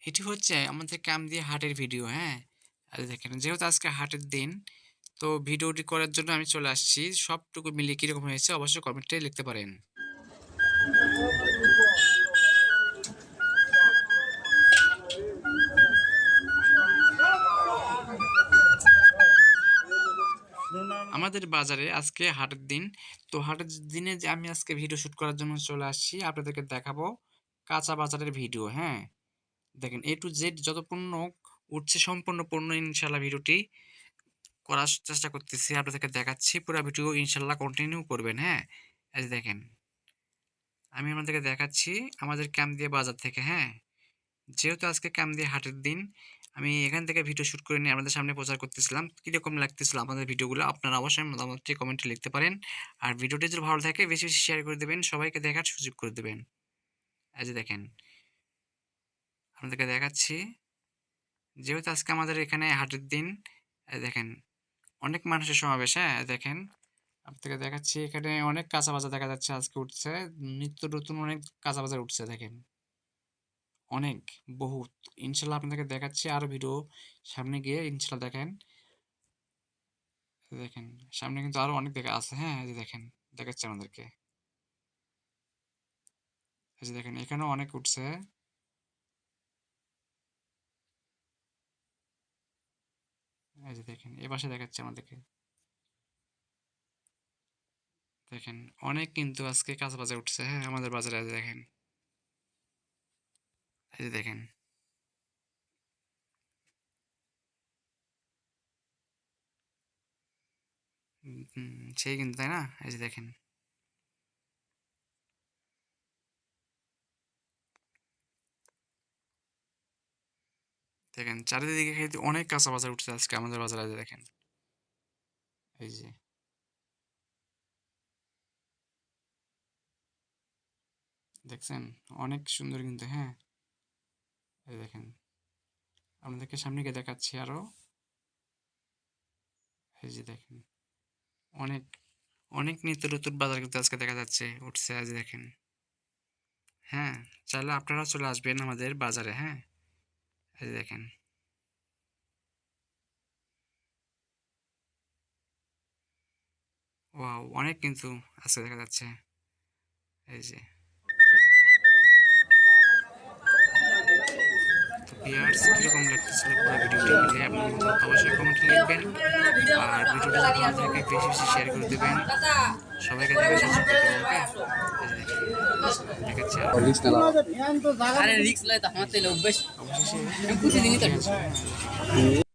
এটি হচ্ছে আমাদের কামদিয়া হাটের ভিডিও, হ্যাঁ? দেখেন যেহেতু আজকে হাটের দিন, তো ভিডিওটি করার জন্য আমি চলে আসছি। সবটুকু মিলিয়ে কিরকম হয়েছে অবশ্যই কমেন্টে লিখতে পারেন। আমাদের বাজারে আজকে হাটের দিন। তো হাটের দিনে যে আমি আজকে ভিডিও শুট করার জন্য চলে আসছি, আপনাদেরকে দেখাবো কাঁচা বাজারের ভিডিও, হ্যাঁ? দেখেন A to Z যত পণ্য উঠছে সম্পূর্ণ পণ্য ইনশাআল্লাহ ভিডিওটি করার চেষ্টা করতেছি। আপনাদেরকে দেখাচ্ছি। পুরা ভিডিও ইনশাআল্লাহ কন্টিনিউ করবেন, হ্যাঁ? এই যে দেখেন, আমি আপনাদেরকে দেখাচ্ছি আমাদের কামদিয়া বাজার থেকে, হ্যাঁ? যেহেতু আজকে কামদিয়া হাটের দিন, আমি এখান থেকে ভিডিও শুট করে নিয়ে আপনাদের সামনে প্রচার করতেছিলাম। কিরকম লাগতেছিল আমাদের ভিডিওগুলো আপনারা অবশ্যই মতামতটি কমেন্টে লিখতে পারেন। আর ভিডিওটি যদি ভালো থাকে বেশি, বেশি শেয়ার করে দেবেন, সবাইকে দেখার সুযোগ করে দেবেন। এই যে দেখেন, আপনাদেরকে দেখাচ্ছি। যেহেতু আজকে আমাদের এখানে হাটের দিন, এই দেখেন অনেক মানুষের সমাবেশ, হ্যাঁ? দেখেন আপনাদেরকে দেখাচ্ছি এখানে অনেক কাঁচা বাজার দেখা যাচ্ছে আজকে উঠছে। নিত্য নতুন অনেক কাঁচা বাজার উঠছে দেখেন। অনেক, বহুত। ইনশাআল্লাহ আপনাদেরকে দেখাচ্ছি আরো ভিডিও সামনে গিয়ে ইনশাআল্লাহ দেখেন। দেখেন সামনে কিন্তু আরো অনেক দেখা আছে, হ্যাঁ? এই যে দেখেন দেখাচ্ছি আমাদেরকে। এই যে দেখেন এখানেও অনেক উঠছে। এই যে দেখেন এ পাশে দেখাচ্ছে আমাদেরকে। দেখেন অনেক কিন্তু আজকে কাঁচা বাজার উঠছে, হ্যাঁ? আমাদের বাজারে এই যে দেখেন। এই যে দেখেন। সেই কিন্তু, তাই না? এই যে দেখেন। দেখেন চারিদিকে কিন্তু অনেক কাঁচা বাজার উঠছে আজকে আমাদের বাজারে এই যে দেখেন। এই যে দেখছেন অনেক সুন্দর কিন্তু, হ্যাঁ? এই দেখেন আপনাদেরকে সামনে গিয়ে দেখাচ্ছি আরো। এই যে দেখেন অনেক, অনেক নিত্য নতুন বাজার কিন্তু আজকে দেখা যাচ্ছে উঠছে। আজ দেখেন, হ্যাঁ? চাইলে আপনারা চলে আসবেন আমাদের বাজারে, হ্যাঁ? এই যে দেখেন। ওয়াও! অনেক কিন্তু আজকে দেখা যাচ্ছে। এই যে। তো ভিউয়ার্স কিরকম লাগতেছিল পুরো ভিডিওটি মিলিয়ে আপনার মতামত অবশ্যই কমেন্টে লিখবেন। আর ভিডিওটি যদি ভালো থাকে বেশি, বেশি শেয়ার করে দিবেন। সবাইকে দেখার সুযোগ করে দিবেন, ওকে? এই যে দেখেন। দেখাচ্ছি আরো। আরে রিক্স লাই তো হাতে অভ্যাস অবশেষে আমি পুষি দিনই তো ঠিক আছে, হ্যাঁ? এই যে দেখেন।